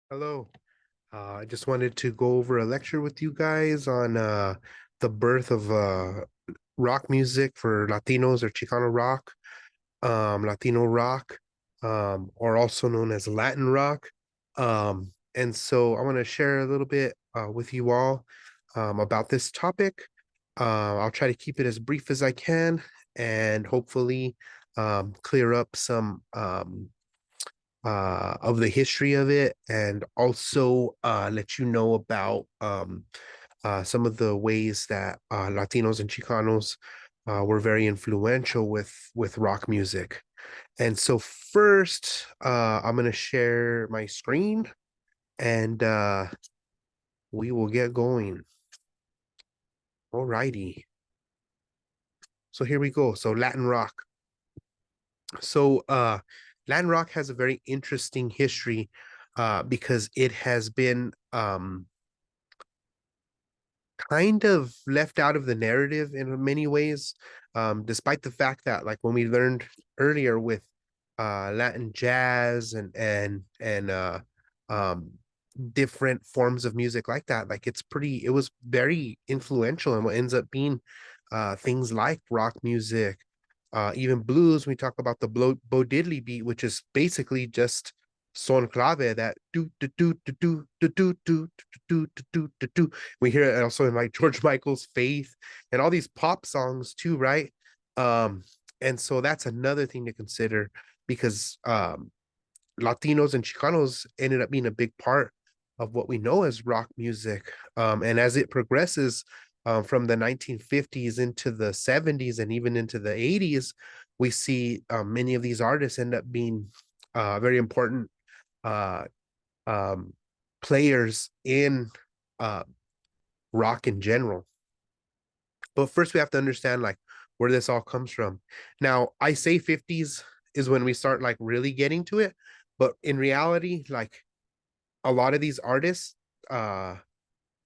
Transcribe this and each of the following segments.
Hello. I just wanted to go over a lecture with you guys on the birth of rock music for Latinos or Chicano rock, Latino rock, or also known as Latin rock. And so I want to share a little bit with you all about this topic. I'll try to keep it as brief as I can and hopefully clear up some of the history of it, and also let you know about some of the ways that Latinos and Chicanos were very influential with rock music. And so first, I'm going to share my screen, and we will get going. Alrighty. So here we go. So Latin rock. So Latin rock has a very interesting history because it has been kind of left out of the narrative in many ways, despite the fact that, like, when we learned earlier with Latin jazz and um, different forms of music like that, like it was very influential in what ends up being things like rock music, even blues. We talk about the Bo Diddley beat, which is basically just son clave, that do do do do do do do do do do do do. We hear it also in like George Michael's Faith and all these pop songs too, right? Um, and so that's another thing to consider because Latinos and Chicanos ended up being a big part of what we know as rock music. And as it progresses from the 1950s into the 70s and even into the 80s, we see many of these artists end up being very important uh, um, players in uh, rock in general. But first, we have to understand like where this all comes from. Now, I say 50s is when we start like really getting to it, but in reality, like a lot of these artists uh,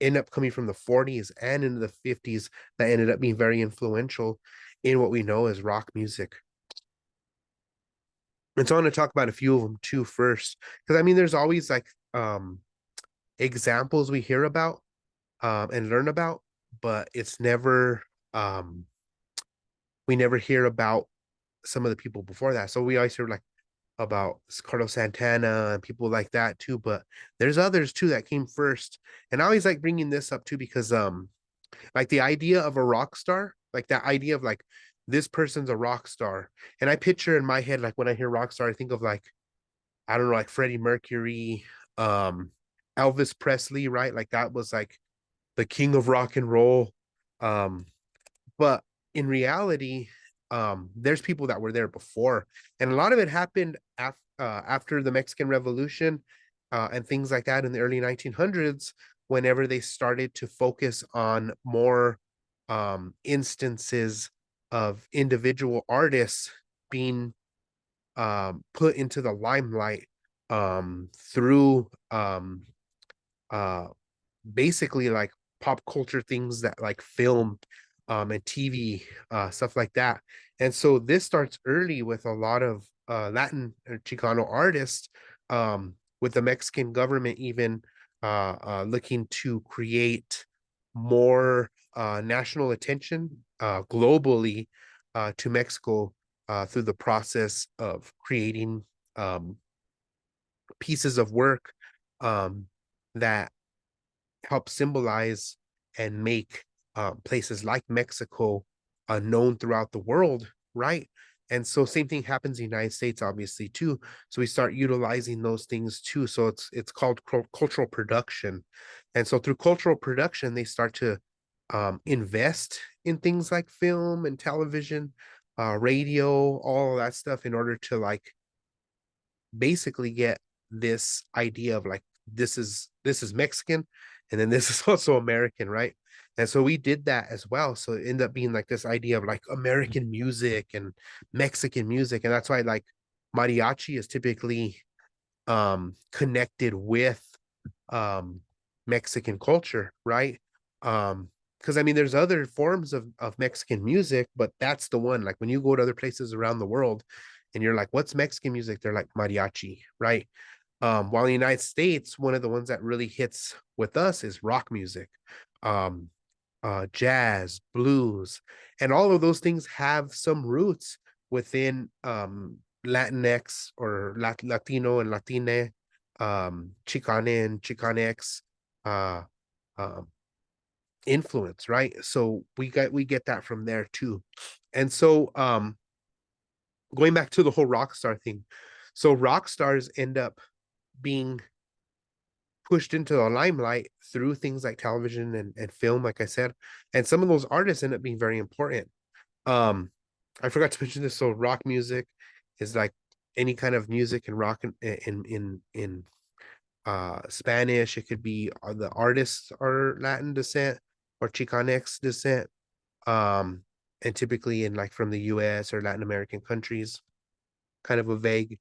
end up coming from the 40s and into the 50s that ended up being very influential in what we know as rock music. And so I want to talk about a few of them too first, because I mean, there's always like examples we hear about and learn about, but it's never we never hear about some of the people before that. So we always hear like about Carlos Santana and people like that too, but there's others too that came first. And I always like bringing this up too because like the idea of a rock star, like that idea of like this person's a rock star. And I picture in my head, like when I hear rock star, I think of like, I don't know, like Freddie Mercury, um, Elvis Presley, right? Like that was like the king of rock and roll. Um, but in reality, there's people that were there before, and a lot of it happened after the Mexican Revolution and things like that in the early 1900s. Whenever they started to focus on more instances of individual artists being put into the limelight through uh, basically like pop culture things that like film and TV stuff like that. And so this starts early with a lot of Latin or Chicano artists, with the Mexican government even looking to create more national attention globally to Mexico through the process of creating um, pieces of work um, that help symbolize and make places like Mexico known throughout the world, right? And so same thing happens in the United States, obviously, too. So we start utilizing those things too. So it's called cultural production. And so through cultural production, they start to invest in things like film and television, radio, all of that stuff in order to like basically get this idea of like this is Mexican, and then this is also American, right? And so we did that as well. So it ended up being like this idea of like American music and Mexican music. And that's why like mariachi is typically connected with um Mexican culture, right? Because I mean there's other forms of Mexican music, but that's the one. Like when you go to other places around the world and you're like, what's Mexican music? They're like mariachi, right? While in the United States, one of the ones that really hits with us is rock music, um, jazz, blues, and all of those things have some roots within Latinx or Latino and Latine, Chicane and Chicanx uh, um, influence, right? So we get that from there too. And so going back to the whole rock star thing, so rock stars end up being pushed into the limelight through things like television and film, like I said. And some of those artists end up being very important. Um, I forgot to mention this. So rock music is like any kind of music and rock in Spanish. It could be the artists are Latin descent or Chicanx descent. Um, and typically in like from the US or Latin American countries, kind of a vague,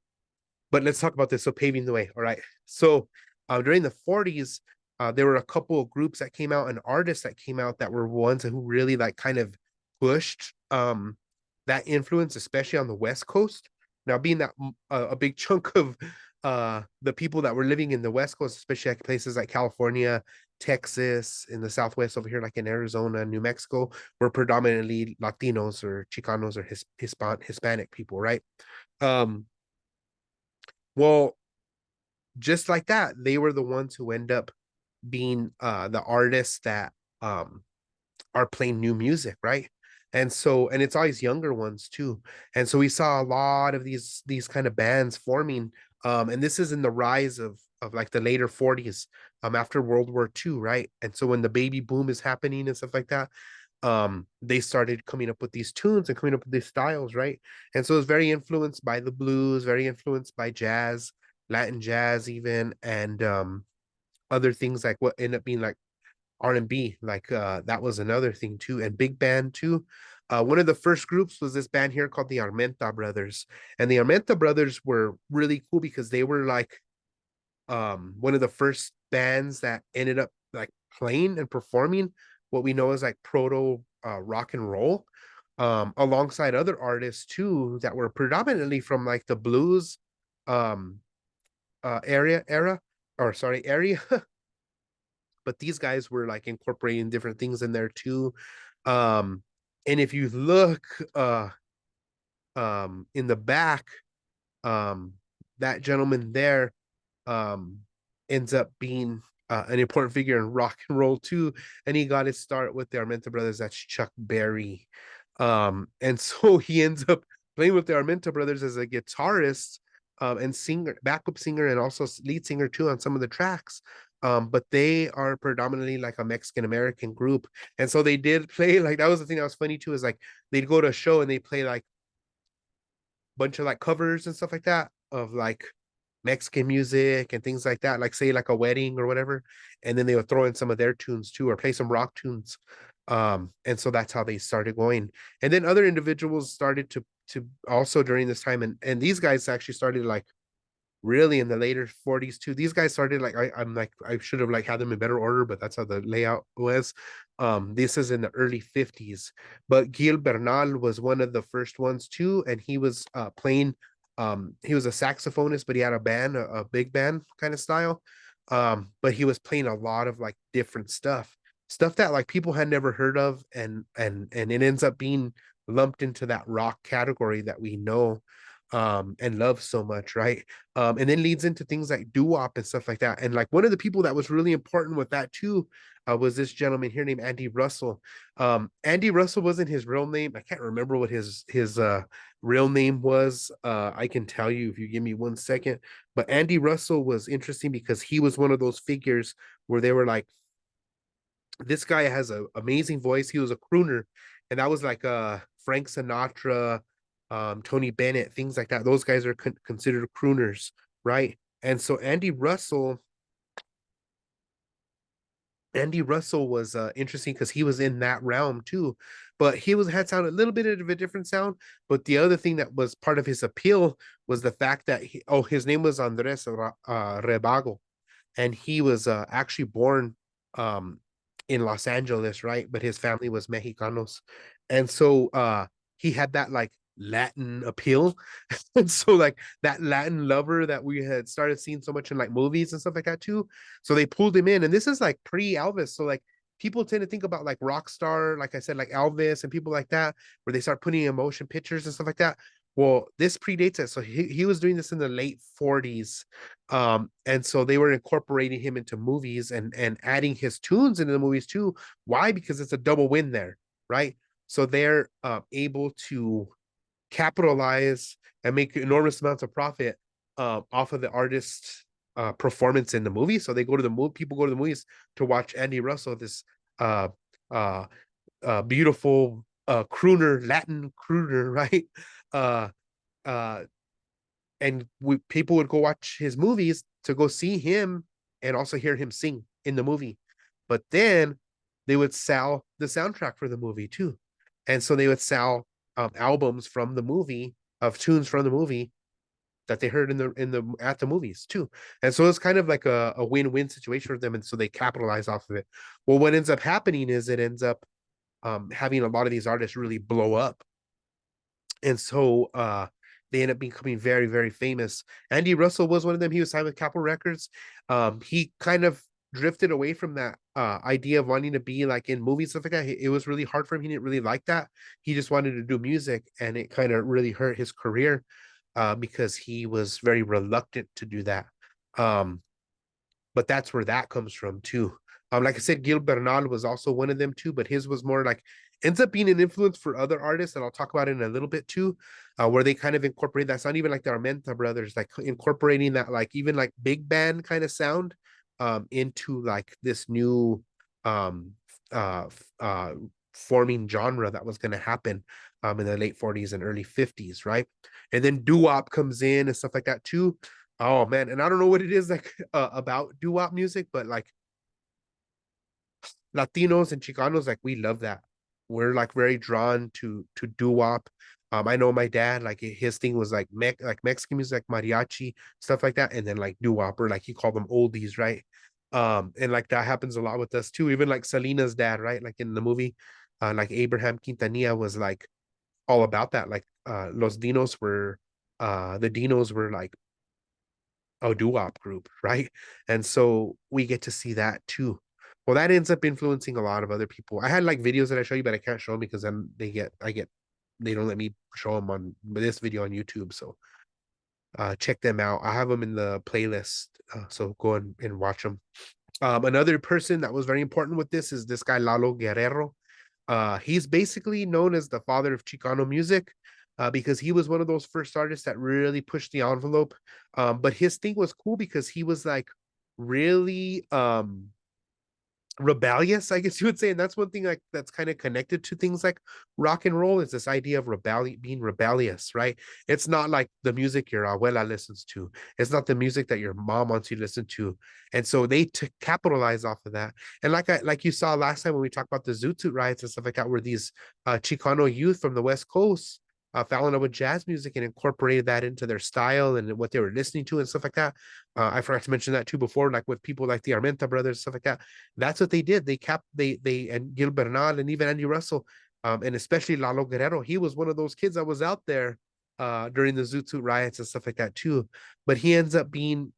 but let's talk about this. So paving the way. All right. So during the 40s, there were a couple of groups that came out and artists that came out that were ones who really like kind of pushed that influence, especially on the West Coast. Now, being that a big chunk of the people that were living in the West Coast, especially like places like California, Texas, in the Southwest over here, like in Arizona, New Mexico, were predominantly Latinos or Chicanos or Hispanic people, right? Um, well, just like that, they were the ones who end up being the artists that um are playing new music, right? And so, and it's always younger ones too. And so we saw a lot of these kind of bands forming. And this is in the rise of like the later 40s, after World War II, right? And so when the baby boom is happening and stuff like that, they started coming up with these tunes and coming up with these styles, right? And so it's very influenced by the blues, very influenced by jazz, Latin jazz even, and other things like what ended up being like R&B, like that was another thing too, and big band too. One of the first groups was this band here called the Armenta Brothers, and the Armenta Brothers were really cool because they were like one of the first bands that ended up like playing and performing what we know as like proto rock and roll, alongside other artists too that were predominantly from like the blues um area, but these guys were like incorporating different things in there too. um and if you look in the back, um that gentleman there um ends up being an important figure in rock and roll too, and he got his start with the Armenta Brothers. That's Chuck Berry. And so he ends up playing with the Armenta Brothers as a guitarist, and singer, backup singer, and also lead singer too on some of the tracks. But they are predominantly like a Mexican American group, and so they did play like that was the thing that was funny too, is like they'd go to a show and they play like bunch of like covers and stuff like that of like Mexican music and things like that, like say like a wedding or whatever, and then they would throw in some of their tunes too or play some rock tunes. And so that's how they started going. And then other individuals started to also during this time, and these guys actually started like really in the later 40s too. These guys started like I'm like I should have like had them in better order, but that's how the layout was. This is in the early 50s, but Gil Bernal was one of the first ones too, and he was playing. He was a saxophonist, but he had a band, a big band kind of style. But he was playing a lot of like different stuff that like people had never heard of, and it ends up being lumped into that rock category that we know and love so much, right? And then leads into things like doo-wop and stuff like that. And like one of the people that was really important with that too was this gentleman here named Andy Russell. Andy Russell wasn't his real name. I can't remember what his real name was. I can tell you if you give me 1 second. But Andy Russell was interesting because he was one of those figures where they were like, this guy has an amazing voice. He was a crooner, and that was like Frank Sinatra, Tony Bennett, things like that. Those guys are considered crooners, right? And so Andy Russell was interesting because he was in that realm too, but he was had sound a little bit of a different sound. But the other thing that was part of his appeal was the fact that his name was Andres Rebago, and he was actually born um, in Los Angeles, right? But his family was Mexicanos, and so he had that like Latin appeal. And so like that Latin lover that we had started seeing so much in like movies and stuff like that too. So they pulled him in, and this is like pre-Elvis. So like people tend to think about like rock star, like I said, like Elvis and people like that, where they start putting in motion pictures and stuff like that. Well, this predates it. So he was doing this in the late 40s. And so they were incorporating him into movies and adding his tunes into the movies too. Why? Because it's a double win there, right? So they're able to capitalize and make enormous amounts of profit off of the artist's performance in the movie. So they go to the movie, people go to the movies to watch Andy Russell, this uh, uh, beautiful crooner, Latin crooner, right? Uh, uh, and people would go watch his movies to go see him and also hear him sing in the movie. But then they would sell the soundtrack for the movie too, and so they would sell albums from the movie of tunes from the movie that they heard in the at the movies too. And so it's kind of like a win-win situation for them, and so they capitalize off of it. Well, what ends up happening is it ends up having a lot of these artists really blow up, and so they end up becoming very, very famous. Andy Russell was one of them. He was signed with Capitol Records. He kind of drifted away from that idea of wanting to be like in movies, stuff like that. It was really hard for him. He didn't really like that. He just wanted to do music, and it kind of really hurt his career because he was very reluctant to do that. Um, but that's where that comes from too. Like I said, Gil Bernal was also one of them too, but his was more like ends up being an influence for other artists, and I'll talk about it in a little bit too, where they kind of incorporate that's not even like the Armenta brothers, like incorporating that like even like big band kind of sound into like this new um uh uh forming genre that was going to happen in the late 40s and early 50s, right? And then doo-wop comes in and stuff like that too. Oh man, and I don't know what it is like about doo-wop music, but like Latinos and Chicanos, like we love that. We're like very drawn to doo-wop. I know my dad, like his thing was like like Mexican music, like mariachi, stuff like that, and then like doo-wop, or like he called them oldies, right? And like that happens a lot with us too. Even like Selena's dad, right? Like in the movie, like Abraham Quintanilla was like all about that. Like the Dinos were like a doo-wop group, right? And so we get to see that too. Well, that ends up influencing a lot of other people. I had like videos that I show you, but I can't show them because then they don't let me show them on this video on YouTube. So check them out. I have them in the playlist. So go and watch them. Another person that was very important with this is this guy Lalo Guerrero. He's basically known as the father of Chicano music because he was one of those first artists that really pushed the envelope. But his thing was cool because he was like really rebellious, I guess you would say. And that's one thing like that's kind of connected to things like rock and roll is this idea of being rebellious, right? It's not like the music your abuela listens to. It's not the music that your mom wants you to listen to. And so they capitalize off of that. And like you saw last time when we talked about the Zoot Suit riots and stuff like that, where these Chicano youth from the West Coast fell in love with jazz music and incorporated that into their style and what they were listening to and stuff like that. I forgot to mention that too before, like with people like the Armenta brothers, stuff like that. That's what they did. They and Gil Bernal and even Andy Russell, and especially Lalo Guerrero. He was one of those kids that was out there during the Zoot Suit riots and stuff like that too. But he ends up being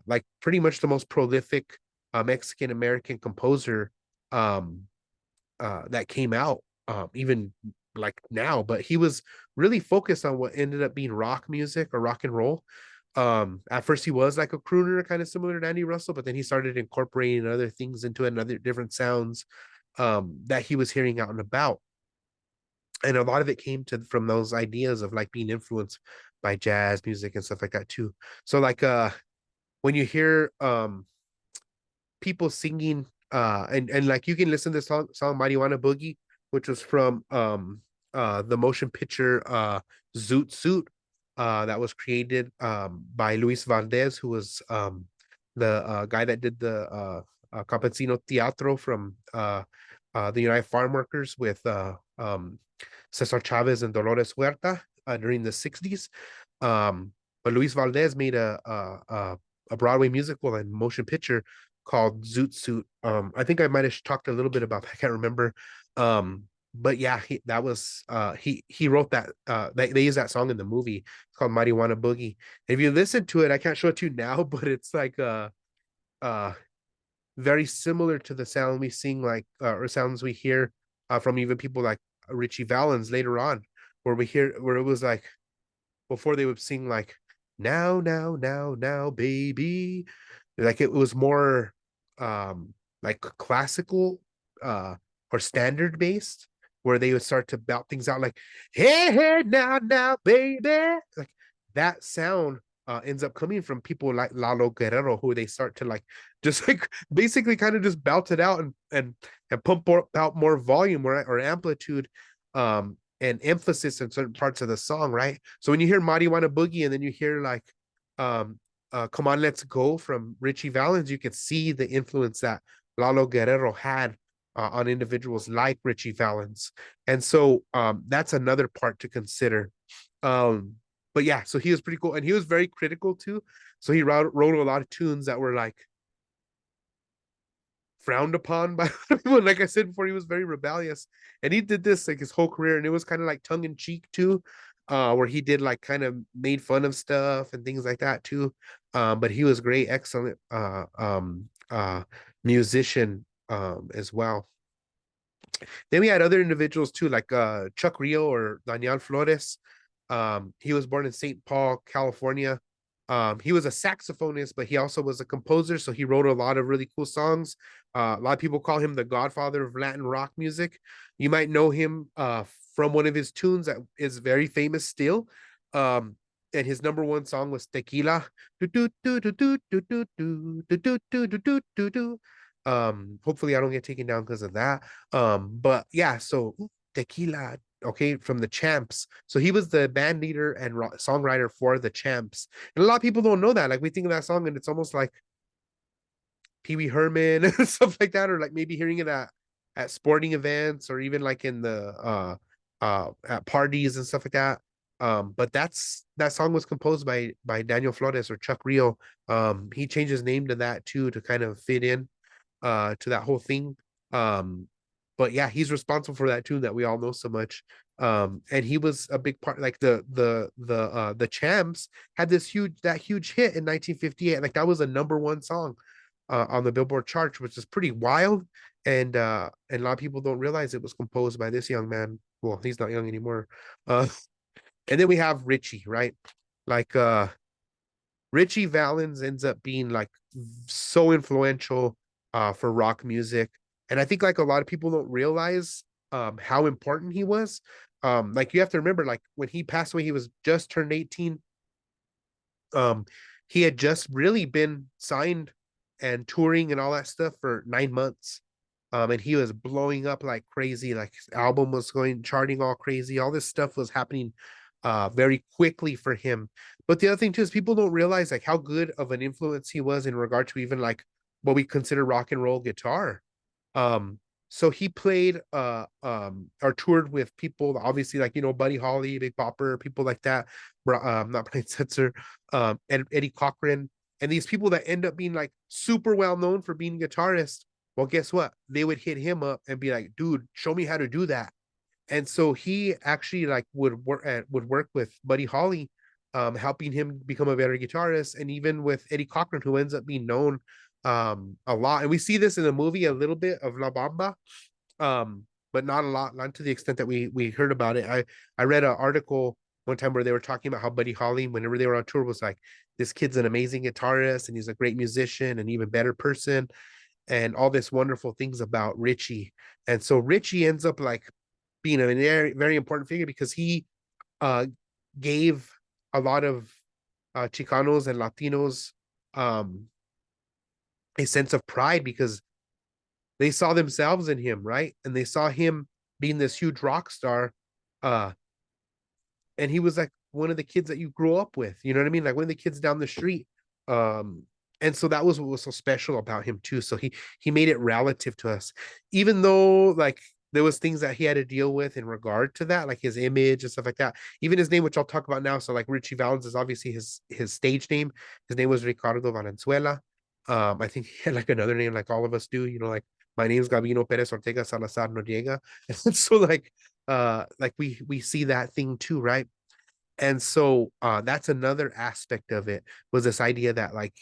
like pretty much the most prolific Mexican American composer that came out, even like now. But he was really focused on what ended up being rock music or rock and roll. At first he was like a crooner, kind of similar to Andy Russell, but then he started incorporating other things into it and other different sounds that he was hearing out and about. And a lot of it came to from those ideas of like being influenced by jazz music and stuff like that too. So like when you hear people singing and like you can listen to the song Marijuana Boogie, which was from the motion picture Zoot Suit that was created by Luis Valdez, who was the guy that did the Campesino Teatro from the United Farm Workers with Cesar Chavez and Dolores Huerta during the 60s. But Luis Valdez made a Broadway musical and motion picture called Zoot Suit. I think I might have talked a little bit about that. I can't remember. but yeah, that was he wrote that they use that song in the movie. It's called Marijuana Boogie. If you listen to it, I can't show it to you now, but it's like uh very similar to the sound we sing like or sounds we hear from even people like Richie Valens later on, where we hear where it was like before they would sing like now baby, like it was more like classical uh or standard based, where they would start to belt things out like hey now baby, like that sound ends up coming from people like Lalo Guerrero, who they start to like just like basically kind of just belt it out and pump out more volume or amplitude and emphasis in certain parts of the song, right? So when you hear Marijuana Boogie and then you hear like um Come On Let's Go from Richie Valens, you can see the influence that Lalo Guerrero had on individuals like Richie Valens. And so that's another part to consider. Um but yeah, so he was pretty cool and he was very critical too. So he wrote a lot of tunes that were like frowned upon by everyone. Like I said before, he was very rebellious, and he did this like his whole career, and it was kind of like tongue in cheek too, where he did like kind of made fun of stuff and things like that too. But he was great, excellent musician as well. Then we had other individuals too, like Chuck Rio or Daniel Flores. He was born in St. Paul, California. He was a saxophonist, but he also was a composer, so he wrote a lot of really cool songs. A lot of people call him the godfather of Latin rock music. You might know him from one of his tunes that is very famous still. Um, and his number one song was Tequila. Hopefully I don't get taken down because of that. But yeah, so Tequila, okay, from the Champs. So he was the band leader and songwriter for the Champs. And a lot of people don't know that. Like we think of that song and it's almost like Pee Wee Herman and stuff like that, or like maybe hearing it at sporting events or even like in the at parties and stuff like that. But that song was composed by Daniel Flores or Chuck Rio. He changed his name to that too to kind of fit in to that whole thing. Um, but yeah, he's responsible for that tune that we all know so much. And he was a big part. Like the Champs had this huge hit in 1958. Like that was a number one song on the Billboard chart, which is pretty wild. And a lot of people don't realize it was composed by this young man. Well, he's not young anymore. And then we have Richie, right? Like Richie Valens ends up being like so influential for rock music. And I think like a lot of people don't realize how important he was. Like you have to remember, like when he passed away, he was just turned 18. Um, he had just really been signed and touring and all that stuff for 9 months. And he was blowing up like crazy. Like his album was going charting all crazy. All this stuff was happening very quickly for him. But the other thing too is people don't realize like how good of an influence he was in regard to even like what we consider rock and roll guitar. Um, so he played or toured with people obviously like Buddy Holly, Big Bopper, people like that. Not Brian Setzer, and Eddie Cochran, and these people that end up being like super well known for being guitarists. Well, guess what? They would hit him up and be like, "Dude, show me how to do that." And so he actually like would work with Buddy Holly, helping him become a better guitarist, and even with Eddie Cochran, who ends up being known a lot. And we see this in the movie a little bit of La Bamba, but not a lot, not to the extent that we heard about it. I read an article one time where they were talking about how Buddy Holly, whenever they were on tour, was like, this kid's an amazing guitarist and he's a great musician and even better person and all this wonderful things about Richie. And so Richie ends up like being a very, very important figure because he uh gave a lot of Chicanos and Latinos um a sense of pride because they saw themselves in him, right? And they saw him being this huge rock star. Uh, and he was like one of the kids that you grew up with, you know what I mean? Like one of the kids down the street. Um, and so that was what was so special about him too. So he made it relative to us, even though like there was things that he had to deal with in regard to that, like his image and stuff like that. Even his name, which I'll talk about now. So like Richie Valens is obviously his stage name. His name was Ricardo Valenzuela. I think he had like another name, like all of us do, like my name's Gabino Perez Ortega Salazar Noriega. And so like we see that thing too, right? And so that's another aspect of it, was this idea that like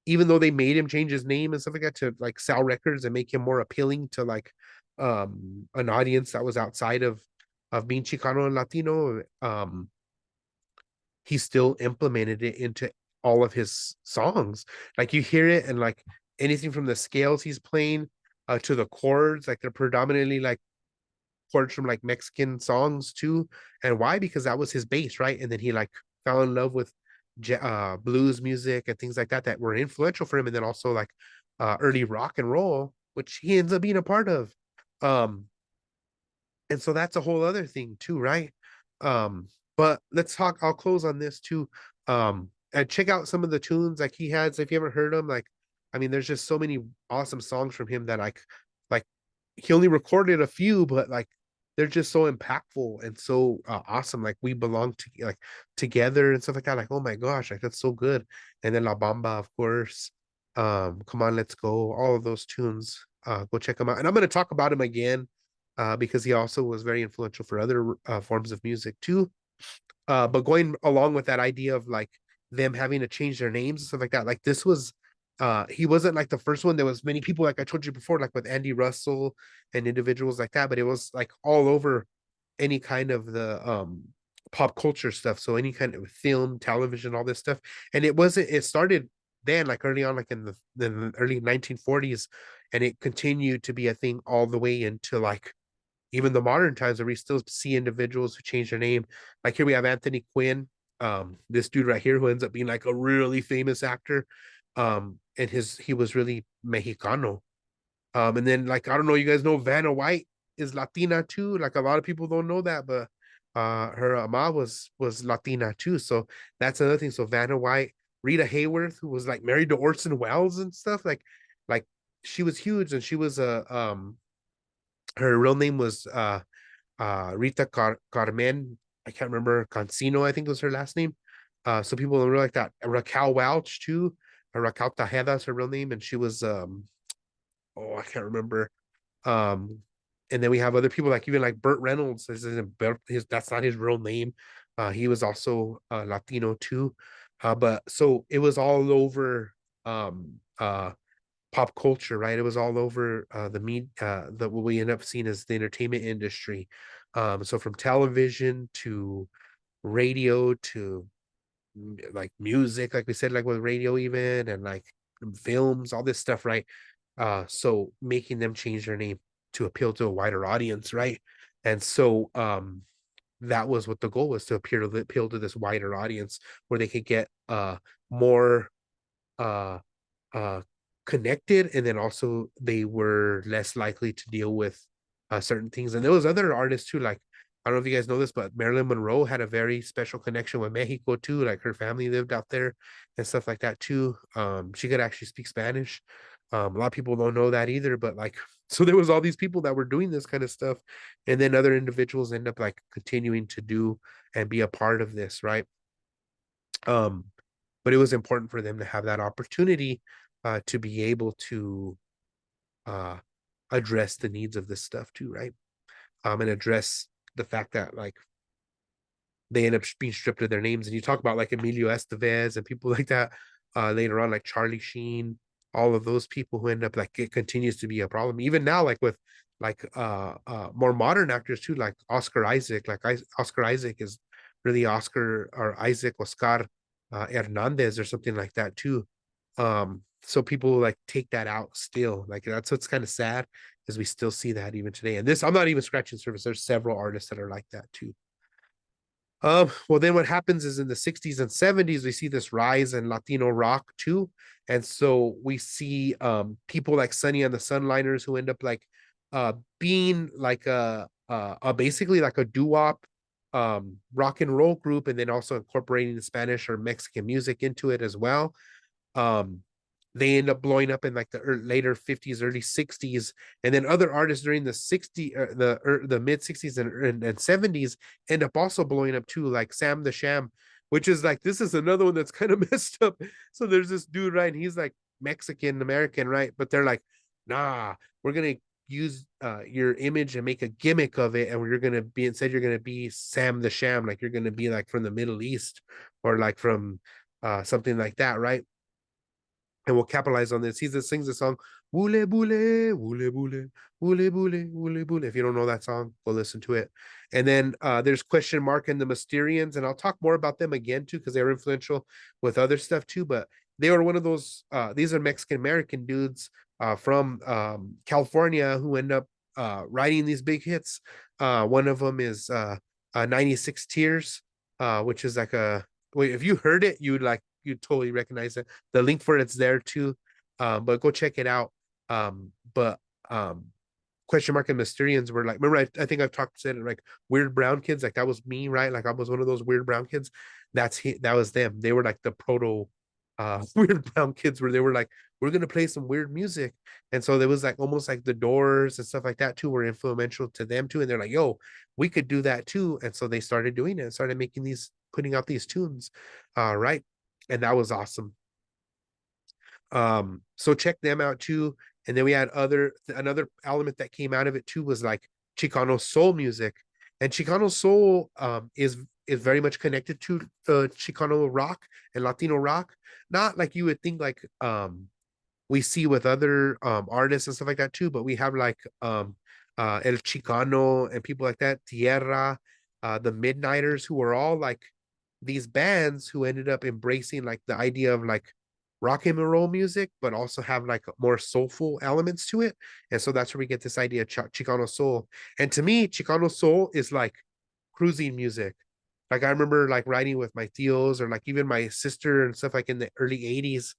even though they made him change his name and stuff like that to like sell records and make him more appealing to like an audience that was outside of being Chicano and Latino, he still implemented it into all of his songs. Like you hear it, and like anything from the scales he's playing to the chords, like they're predominantly like chords from like Mexican songs too. And why? Because that was his base, right? And then he like fell in love with blues music and things like that that were influential for him. And then also like early rock and roll, which he ends up being a part of. Um, and so that's a whole other thing too, right? But let's talk. I'll close on this too. And check out some of the tunes like he has. If you haven't heard them, like I mean, there's just so many awesome songs from him that like he only recorded a few, but like they're just so impactful and so awesome. Like we belong to like together and stuff like that. Like oh my gosh, like that's so good. And then La Bamba, of course. Come on, let's go. All of those tunes. Go check them out. And I'm gonna talk about him again because he also was very influential for other forms of music too. But going along with that idea of like them having to change their names and stuff like that, like this was he wasn't like the first one. There was many people, like I told you before, like with Andy Russell and individuals like that, but it was like all over any kind of the pop culture stuff. So any kind of film, television, all this stuff. And it started then like early on, like in the early 1940s, and it continued to be a thing all the way into like even the modern times where we still see individuals who change their name. Like here we have Anthony Quinn, this dude right here who ends up being like a really famous actor. And he was really Mexicano. And then like I don't know, you guys know Vanna White is Latina too. Like a lot of people don't know that, but her ama was Latina too. So that's another thing. So Vanna White, Rita Hayworth, who was like married to Orson Welles and stuff, like she was huge, and she was a her real name was Rita Carmen. I can't remember. Cancino, I think was her last name. So people don't really like that. Raquel Welch too. Raquel Tejeda is her real name, and she was oh I can't remember. Um, and then we have other people like even like Burt Reynolds. That's not his real name. He was also Latino too. But so it was all over pop culture, right? It was all over the what we end up seeing as the entertainment industry. So from television to radio to like music, like we said, like with radio even, and like films, all this stuff, right? So making them change their name to appeal to a wider audience, right? And so that was what the goal was, to appeal to this wider audience where they could get more uh uh connected, and then also they were less likely to deal with certain things. And there was other artists too, like I don't know if you guys know this, but Marilyn Monroe had a very special connection with Mexico too. Like her family lived out there and stuff like that too. She could actually speak Spanish. A lot of people don't know that either, but like so there was all these people that were doing this kind of stuff, and then other individuals end up like continuing to do and be a part of this, right? um but it was important for them to have that opportunity to be able to uh, address the needs of this stuff too, right? And address the fact that like they end up being stripped of their names. And you talk about like Emilio Estevez and people like that later on, like Charlie Sheen, all of those people who end up like it continues to be a problem even now, like with like more modern actors too, like Oscar Isaac. Oscar Isaac is really Oscar or Isaac Oscar Hernandez or something like that too. So people like take that out still. Like that's what's kind of sad, is we still see that even today. And this, I'm not even scratching surface. There's several artists that are like that too. Well, then what happens is in the 60s and 70s, we see this rise in Latino rock too. And so we see people like Sonny and the Sunliners who end up like being like a basically like a doo-wop rock and roll group, and then also incorporating the Spanish or Mexican music into it as well. um they end up blowing up in like the later 50s, early 60s. And then other artists during the 60 the mid 60s and 70s end up also blowing up too, like Sam the Sham, which is like this is another one that's kind of messed up. So there's this dude, right, and he's like Mexican American, right, but they're like nah, we're gonna use your image and make a gimmick of it, and you're gonna be instead you're gonna be Sam the Sham, like you're gonna be like from the Middle East or like from something like that, right? And we'll capitalize on this. He just sings the song "Wule Bule Wule Bule Wule Bule Wule Bule." If you don't know that song, go listen to it. And then there's Question Mark and the Mysterians, and I'll talk more about them again too because they were influential with other stuff too. But they were one of those. These are Mexican American dudes from California who end up writing these big hits. One of them is 96 Tears, which is like a wait. If you heard it, you'd totally recognize it. The link for it's there too. But go check it out. But Question Mark and Mysterians were like, remember, I think I've said it like weird brown kids, like that was me, right? Like I was one of those weird brown kids. That was them. They were like the proto weird brown kids where they were like, we're gonna play some weird music. And so there was like almost like the Doors and stuff like that too were influential to them too. And they're like, yo, we could do that too. And so they started doing it, started making these putting out these tunes. Right. And that was awesome. So check them out too. And then we had another element that came out of it too was like Chicano soul music. And Chicano soul is very much connected to Chicano rock and Latino rock. Not like you would think like we see with other artists and stuff like that too, but we have like El Chicano and people like that, Tierra, the Midnighters, who are all like these bands who ended up embracing like the idea of like rock and roll music, but also have like more soulful elements to it. And so that's where we get this idea of Chicano soul. And to me, Chicano soul is like cruising music. Like I remember like riding with my tios or like even my sister and stuff like in the early 80s,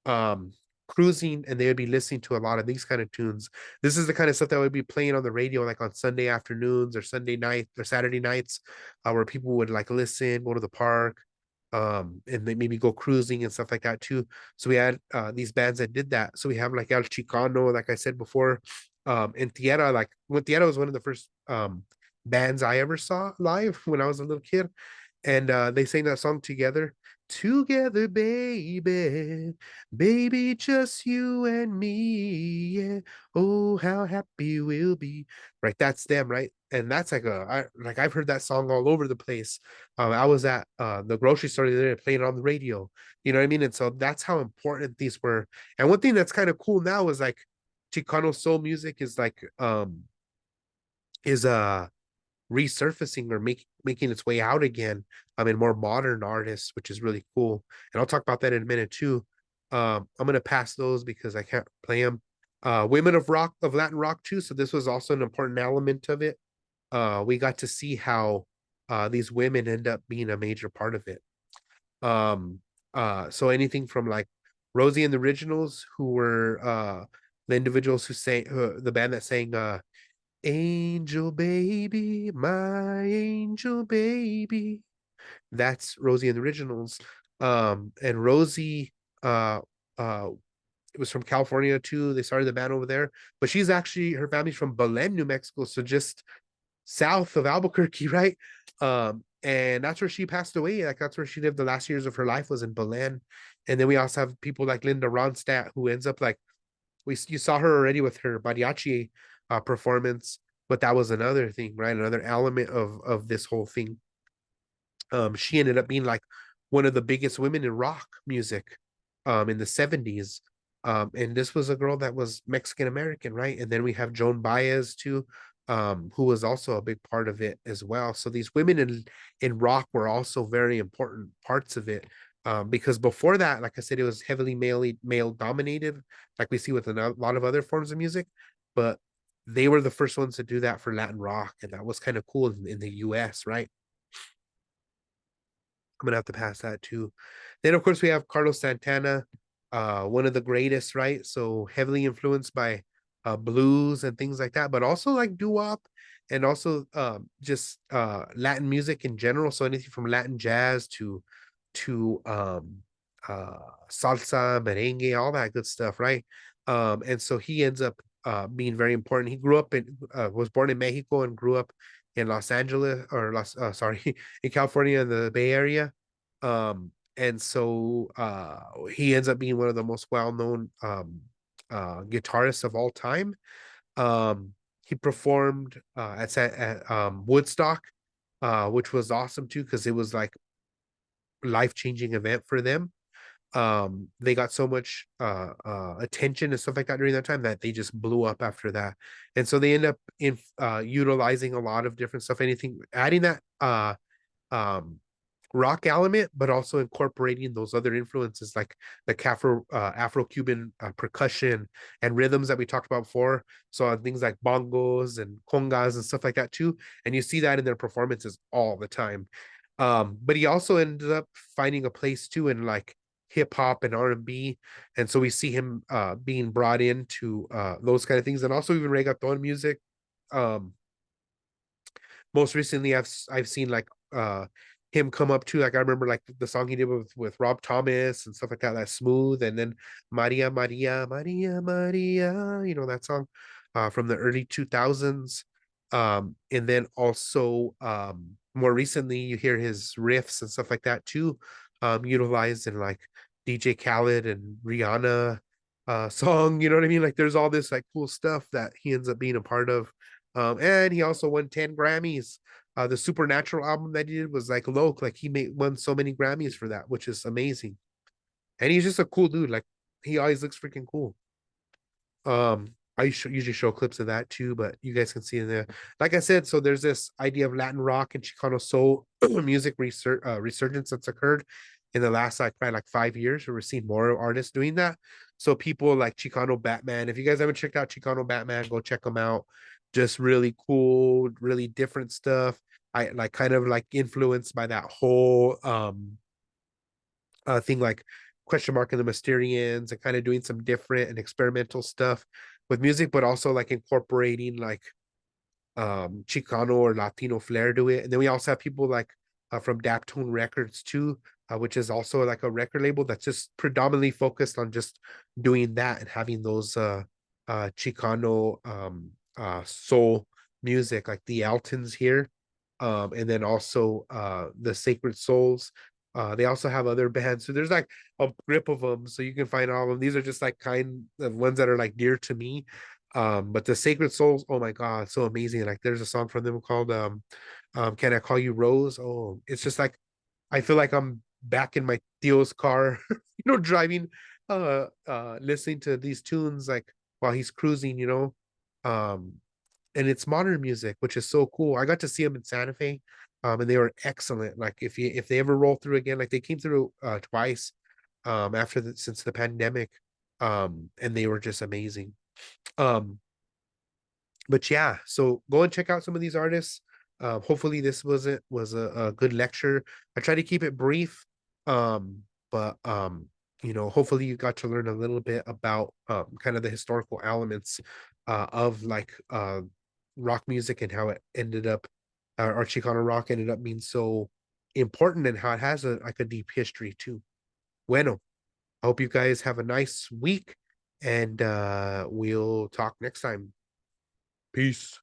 um, cruising, and they would be listening to a lot of these kind of tunes. This is the kind of stuff that would be playing on the radio like on Sunday afternoons or Sunday night or Saturday nights, where people would like listen, go to the park, and they maybe go cruising and stuff like that too. So we had these bands that did that. So we have like El Chicano, like I said before, and Tierra. Like when Tierra was one of the first bands I ever saw live when I was a little kid, and they sang that song together. Together, baby, baby, just you and me. Yeah. Oh, how happy we'll be. Right, that's them, right? And that's like like I've heard that song all over the place. I was at the grocery store the other day playing it on the radio. You know what I mean? And so that's how important these were. And one thing that's kind of cool now is like Chicano soul music is like is resurfacing or making its way out again in more modern artists, which is really cool. And I'll talk about that in a minute too. I'm gonna pass those because I can't play them. Women of rock of Latin rock too. So this was also an important element of it. We got to see how these women end up being a major part of it. Um, so anything from like Rosie and the Originals, who were the individuals who sang the band that sang Angel Baby, my angel baby. That's Rosie and the Originals. And Rosie uh it was from California too. They started the band over there, but she's actually her family's from Belen, New Mexico, so just south of Albuquerque, right? And that's where she passed away. Like that's where she lived the last years of her life was in Belen. And then we also have people like Linda Ronstadt, who ends up like you saw her already with her mariachi performance, but that was another thing, right? Another element of this whole thing. She ended up being like one of the biggest women in rock music in the 70s. And this was a girl that was Mexican American, right? And then we have Joan Baez too, who was also a big part of it as well. So these women in rock were also very important parts of it. Because before that, like I said, it was heavily male dominated, like we see with a lot of other forms of music. But they were the first ones to do that for Latin rock, and that was kind of cool in the US, right? I'm gonna have to pass that too. Then of course we have Carlos Santana, one of the greatest, right? So heavily influenced by blues and things like that, but also like doo-wop and also just Latin music in general. So anything from Latin jazz to uh salsa, merengue, all that good stuff, right? And so he ends up being very important. He grew up in was born in Mexico and grew up in Los Angeles or sorry in California in the Bay Area. And so he ends up being one of the most well-known guitarists of all time. Um, he performed at Woodstock, which was awesome too because it was like life-changing event for them. They got so much attention and stuff like that during that time that they just blew up after that. And so they end up in utilizing a lot of different stuff, anything adding that um rock element, but also incorporating those other influences like the Afro-Cuban percussion and rhythms that we talked about before. So things like bongos and congas and stuff like that too. And you see that in their performances all the time. But he also ended up finding a place too in like hip hop and R&B. And so we see him being brought into those kind of things, and also even reggaeton music. Um, Most recently I've seen like him come up to, like, I remember like the song he did with Rob Thomas and stuff like that, that's smooth. And then Maria Maria Maria Maria, you know that song from the early 2000s. And then also more recently you hear his riffs and stuff like that too, utilized in like DJ Khaled and Rihanna song, you know what I mean? Like there's all this like cool stuff that he ends up being a part of. And he also won 10 Grammys. The Supernatural album that he did was like Loke, like he made won so many Grammys for that, which is amazing. And he's just a cool dude. Like he always looks freaking cool. Usually show clips of that too, but you guys can see in there. Like I said, so there's this idea of Latin rock and Chicano soul music resurgence that's occurred in the last like probably like 5 years, where we're seeing more artists doing that. So people like Chicano Batman. If you guys haven't checked out Chicano Batman, go check them out. Just really cool, really different stuff. I like kind of like influenced by that whole thing like Question Mark and the Mysterians, and kind of doing some different and experimental stuff with music, but also like incorporating like Chicano or Latino flair to it. And then we also have people like from Daptone Records too, which is also like a record label that's just predominantly focused on just doing that and having those Chicano soul music, like the Altons here. And then also the Sacred Souls. They also have other bands. So there's like a grip of them. So you can find all of them. These are just like kind of ones that are like dear to me. But the Sacred Souls, oh my God, so amazing. Like there's a song from them called Can I Call You Rose? Oh, it's just like I feel like I'm back in my Theo's car, driving, listening to these tunes like while he's cruising, Um, and it's modern music, which is so cool. I got to see them in Santa Fe, and they were excellent. Like if they ever roll through again, like they came through twice, after since the pandemic, and they were just amazing. Um, but yeah, so go and check out some of these artists. Hopefully this was a good lecture. I try to keep it brief, but hopefully you got to learn a little bit about kind of the historical elements of like rock music and how it ended up, or Chicano rock ended up being so important, and how it has a deep history too. Bueno, I hope you guys have a nice week, and we'll talk next time. Peace.